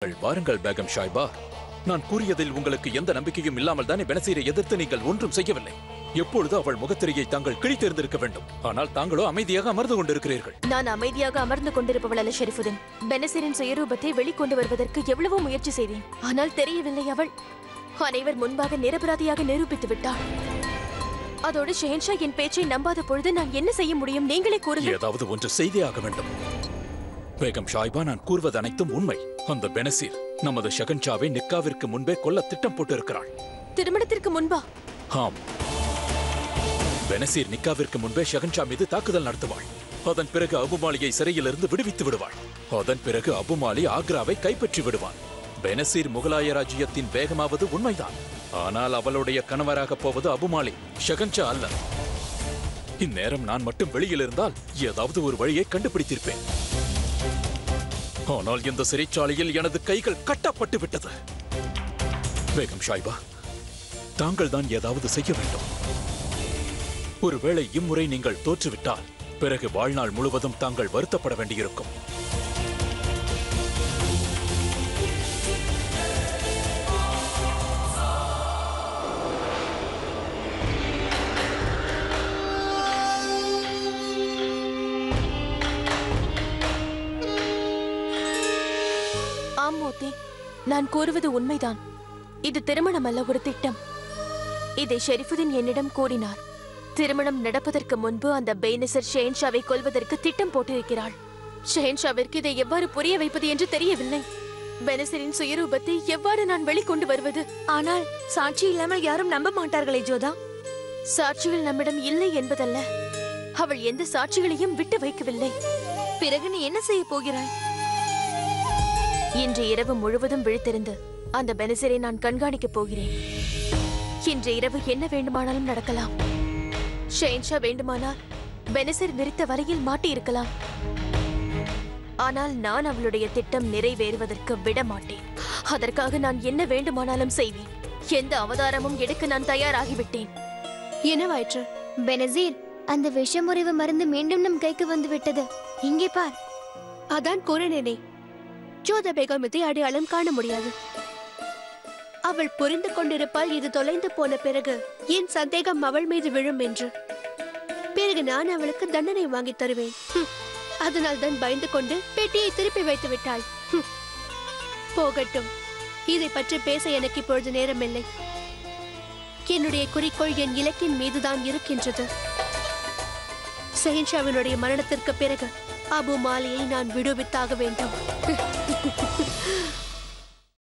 வாருங்கள் பேகம் ஷாய்பா. நான் கூறியதில் உங்களுக்கு எந்த நம்பிக்கையும் இல்லாமல் தானே பெனசீரை எதிர்த்து நீங்கள் ஒன்றும் செய்யவில்லை. எப்பொழுது அவள் முகத்திரையை தாங்கள் கிழித்திருந்திருக்க வேண்டும். ஆனால் தாங்களோ அமைதியாக அமர்ந்து கொண்டிருக்கிறீர்கள். நான் அமைதியாக அமர்ந்து கொண்டிருப்பவள் அல்ல ஷெரீஃபுதீன். பெனசீரின் சுயரூபத்தை வெளிக்கொண்டு வருவதற்கு எவ்வளவோ முயற்சி செய்தேன். ஆனால் தெரியவில்லை. அவள் அனைவர் முன்பாக நிரபராதியாக நிரூபித்து விட்டாள். அதோடு ஷெஹன்ஷா என் பேச்சை நம்பாத பொழுது நான் என்ன செய்ய முடியும்? நீங்களே கூறுங்கள். ஏதாவது ஒன்று செய்தே ஆக வேண்டும். பேகம் ஷாய்பா, நான் கூறுவது அனைத்தும் உண்மை. அந்த பெனசீர் நமது ஷகன்ஷாவை நிக்காவிற்கு முன்பே கொல்ல திட்டம் போட்டிருக்கிறாள். திருமணத்திற்கு முன்பா? ஆம். பெனசீர் நிக்காவிற்கு முன்பே ஷகன்ஷா மீது தாக்குதல் நடத்துவாள். அதன் பிறகு அபுமாலியை சிறையிலிருந்து விடுவித்து விடுவாள். அதன் பிறகு அபுமாலி ஆக்ராவை கைப்பற்றி விடுவான். பெனசீர் முகலாய ராஜ்யத்தின் வேகமாவது உண்மைதான். ஆனால் அவளுடைய கணவராக போவது அபுமாலி, ஷகன்ஷா அல்ல. இந்நேரம் நான் மட்டும் வெளியில் இருந்தால் ஏதாவது ஒரு வழியை கண்டுபிடித்திருப்பேன். ஆனால் இந்த சிறைச்சாலையில் எனது கைகள் கட்டப்பட்டு விட்டது. பேகம் ஷாய்பா, தாங்கள் தான் ஏதாவது செய்ய வேண்டும். ஒருவேளை இம்முறை நீங்கள் தோற்றுவிட்டால் பிறகு வாழ்நாள் முழுவதும் தாங்கள் வருத்தப்பட வேண்டியிருக்கும். ஆம் மோத்தி, நான் கூறுவது உண்மைதான். இது திருமணம் அல்ல, ஒரு திட்டம். இதை ஷெரீஃபுதீன் என்னிடம் கூறினார். திருமணம் நடப்பதற்கு முன்பு அந்த பெய்னசர் ஷெஹன்ஷாவை கொல்வதற்கு திட்டம் போட்டிருக்கிறாள். ஷெஹன்ஷாவிற்கு இதை எவ்வாறு புரிய வைப்பது என்று தெரியவில்லை. பெனசரின் சுயரூபத்தை எவ்வாறு நான் வெளிக்கொண்டு வருவது? ஆனால் சாட்சி இல்லாமல் யாரும் நம்ப மாட்டார்களே ஜோதா. சாட்சிகள் நம்மிடம் இல்லை என்பதல்ல, அவள் எந்த சாட்சிகளையும் விட்டு வைக்கவில்லை. பிறகு நீ என்ன செய்ய போகிறாய்? இன்று இரவு முழுவதும் விழித்திருந்து அந்த பெனசரை நான் கண்காணிக்கப் போகிறேன். இன்று இரவு என்ன வேண்டுமானாலும் நடக்கலாம். ஷெஹன்ஷா வேண்டுமானால் பெனசர் விரித்த வலையில் மாட்டியிருக்கலாம். ஆனால் நான் அவளுடைய திட்டம் நிறைவேறுவதற்கு விட மாட்டேன். அதற்காக நான் என்ன வேண்டுமானாலும் செய்வேன். எந்த அவதாரமும் எடுக்க நான் தயாராகிவிட்டேன். என்னவாயிற்று? பெனசீர், அந்த விஷமுறிவு மருந்து மீண்டும் நம் கைக்கு வந்து விட்டது. இங்கே பார். அதான் கூறினேனே, ஜோதா பேகம் இதை அடையாளம் காண முடியாது. அவள் புரிந்து கொண்டிருப்பாள் இது தொலைந்து போன பிறகு என் சந்தேகம் அவள் மீது விழும் என்று. பிறகு நான் அவளுக்கு தண்டனை வாங்கி தருவேன். அதனால் தான் பயந்து கொண்டு பெட்டியை திருப்பி வைத்து விட்டாள். போகட்டும், இதை பற்றி பேச எனக்கு இப்பொழுது நேரமில்லை. என்னுடைய குறிக்கோள் என் இலக்கின் மீதுதான் இருக்கின்றது. ஷெஹன்ஷாவினுடைய மரணத்திற்கு பிறகு அபுமாலியை நான் விடுவித்தாக வேண்டும்.